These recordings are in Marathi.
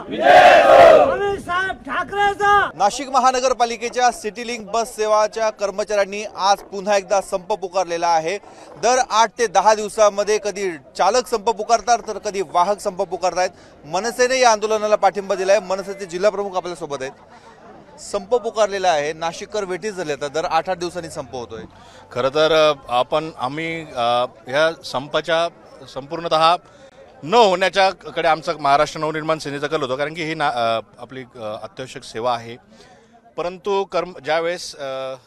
अमित साहेब ठाकरेचा। नाशिक महानगरपालिकेच्या सिटी लिंक बस सेवाच्या कर्मचाऱ्यांनी आज पुन्हा एकदा संप पुकारलेला आहे। दर 8 ते 10 दिवसांमध्ये कधी चालक संप पुकारतात तर कधी वाहक संप पुकारतात। मनसेने या आंदोलनाला पाठिंबा दिलाय। मनसेचे जिल्हा प्रमुख आपल्या सोबत आहेत। संप पुकारलेला आहे, नाशिककर वेठीस झाले आहेत। दर 8-8 दिवसांनी संप होतोय। खरं तर आम्ही ह्या संपाच्या संपूर्णतः न होण्याच्या कडे आमचा महाराष्ट्र नवनिर्माण सेनेचा कल होता, कारण की ही आपली अत्यावश्यक सेवा आहे। परंतु ज्यावेळेस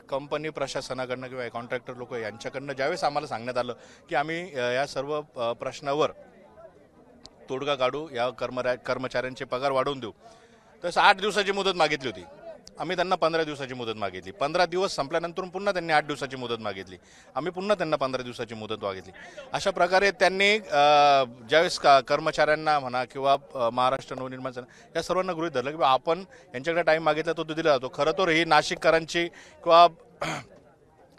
कंपनी प्रशासनाकडनं किंवा कॉन्ट्रॅक्टर लोक यांच्याकडनं ज्यावेळेस आम्हाला सांगण्यात आलं की आम्ही या सर्व प्रश्नावर तोडगा काढू, या कर्मचाऱ्यांचे पगार वाढवून देऊ, तसं 8 दिवसाची मुदत मागितली होती। आम्ही त्यांना 15 दिवसाची मुदत मागितली। 15 दिवस संपल्यानंतर पुन्हा त्यांनी 8 दिवसाची मुदत मागितली। आम्ही पुन्हा त्यांना 15 दिवसाची मुदत मागितली। अशा प्रकारे त्यांनी ज्यावेळेस कर्मचाऱ्यांना म्हणा किंवा महाराष्ट्र नवनिर्माण सेना या सर्वांना गृहीत धरलं की आपण यांच्याकडे टाईम मागितला तो दिला जातो। खरं तर ही नाशिककरांची किंवा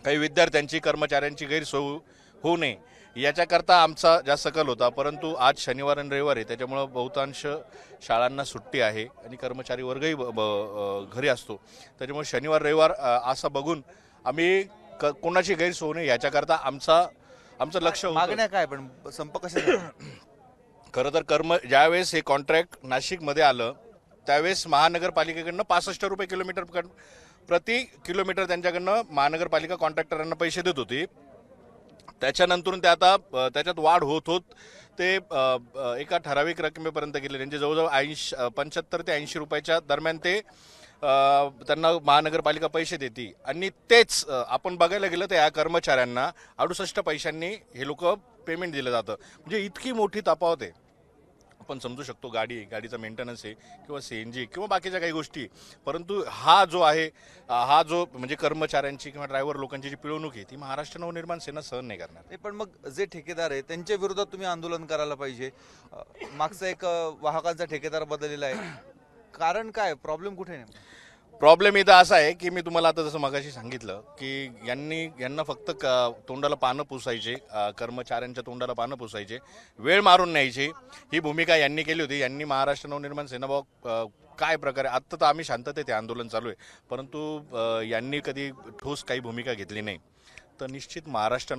काही विद्यार्थ्यांची कर्मचाऱ्यांची गैरसोय होऊ नये याच्याकरता आमचा जास्त कल होता। परंतु आज शनिवार आणि रविवार आहे, त्याच्यामुळे बहुतांश शाळांना सुट्टी आहे आणि कर्मचारी वर्गही घरी असतो। त्याच्यामुळे शनिवार रविवार असं बघून आम्ही कोणाची गैरसोय होऊ नये याच्याकरता आमचं लक्ष होतं। मागण्या काय, पण संप कसे? खरं तर ज्यावेळेस हे कॉन्ट्रॅक्ट नाशिकमध्ये आलं त्यावेळेस महानगरपालिकेकडनं 65 रुपये किलोमीटर प्रति किलोमीटर त्यांच्याकडनं महानगरपालिका कॉन्ट्रॅक्टरांना पैसे देत होती। त्याच्यानंतर ते आता त्याच्यात वाढ होत ते एका ठराविक रकमेपर्यंत गेले। त्यांचे जवळजवळ 75 ते 80 रुपयाच्या दरम्यान ते त्यांना महानगरपालिका पैसे देते। आणि तेच आपण बघायला गेलं तर या कर्मचाऱ्यांना 68 पैशांनी हे लोक पेमेंट दिलं जातं। म्हणजे इतकी मोठी तफावत आहे। आपण समजू शकतो गाडीचा मेंटेनन्स आहे किंवा CNG किंवा बाकीच्या काही गोष्टी, परंतु हा जो म्हणजे कर्मचाऱ्यांची किंवा ड्रायव्हर लोकांची जी पिळवणूक आहे ती महाराष्ट्र नवनिर्माण सेना सहन नाही करणार। पण मग जे ठेकेदार आहे त्यांच्या विरोधात तुम्ही आंदोलन करायला पाहिजे। मागचा एक वाहकांचा ठेकेदार बदललेला आहे, कारण काय, प्रॉब्लेम कुठे आहे? प्रॉब्लेम इथं असा आहे की मी तुम्हाला आता जसं मगाशी सांगितलं की यांना फक्त तोंडाला पानं पुसायचे, कर्मचाऱ्यांच्या तोंडाला पानं पुसायचे, वेळ मारून न्यायची, ही भूमिका यांनी केली होती। यांनी महाराष्ट्र नवनिर्माण सेना काय प्रकारे आत्ता तर आम्ही शांततेत आंदोलन चालू आहे, परंतु यांनी कधी ठोस काही भूमिका घेतली नाही। तर निश्चित महाराष्ट्र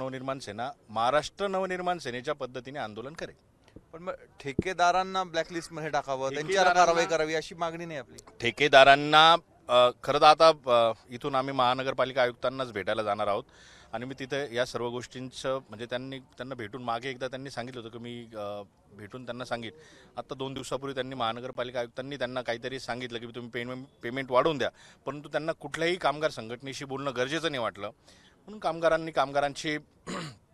नवनिर्माण सेनेच्या पद्धतीने आंदोलन करेल। पण मग ठेकेदारांना ब्लॅकलिस्टमध्ये टाकावं, त्यांच्यावर कारवाई करावी अशी मागणी नाही आपली? ठेकेदारांना खरं तर आता इथून आम्ही महानगरपालिका आयुक्तांनाच भेटायला जाणार आहोत आणि मी तिथे या सर्व गोष्टींचं म्हणजे त्यांना भेटून मागे एकदा त्यांनी सांगितलं होतं की मी भेटून त्यांना सांगेन। आता 2 दिवसापूर्वी त्यांनी महानगरपालिका आयुक्तांनी त्यांना काहीतरी सांगितलं की तुम्ही पेमेंट वाढवून द्या, परंतु त्यांना कुठल्याही कामगार संघटनेशी बोलणं गरजेचं नाही वाटलं, म्हणून कामगारांची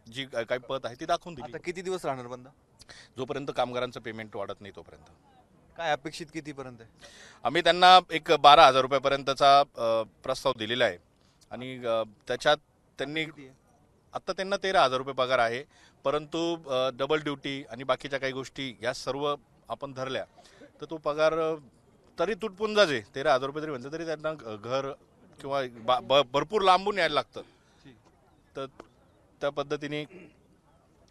जी काही पत आहे ती दाखवून दिली। आता किती दिवस राहणार बंद? जोपर्यंत कामगारांचं पेमेंट वाढत नाही तोपर्यंत। काय अपेक्षित कितीपर्यंत आहे? आम्ही त्यांना एक 12,000 रुपयापर्यंतचा प्रस्ताव दिलेला आहे आणि त्याच्यात त्यांना 13,000 रुपये पगार आहे, परंतु डबल ड्युटी आणि बाकीच्या काही गोष्टी या सर्व आपण धरल्या तर तो पगार तरी तुटपून जाजे। 13,000 रुपये जरी म्हटलं तरी त्यांना घर किंवा भरपूर लांबून यायला लागतं। तर त्या पद्धतीने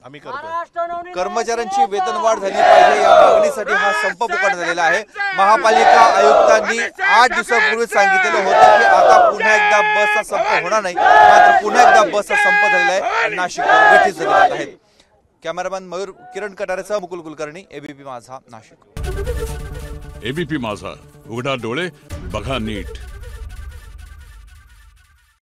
आम्ही करतो। कर्मचाऱ्यांची वेतनवाढ झाली पाहिजे या मागणीसाठी हा संप पुकारण्यात आलेला आहे। महापालिका आयुक्तांनी 8 दिवसापूर्वी सांगितलेलं होतं की आता पुन्हा एकदा बसचा संप होणार नाही, मात्र पुन्हा एकदा बसचा संप झालेला आहे। नाशिककर वेठीस झाले आहेत। कॅमेरामॅन मयूर किरण कटारेचा मुकुल कुलकर्णी, ABP माझा, नाशिक। ABP माझा, उघडा डोळे बघा नीट।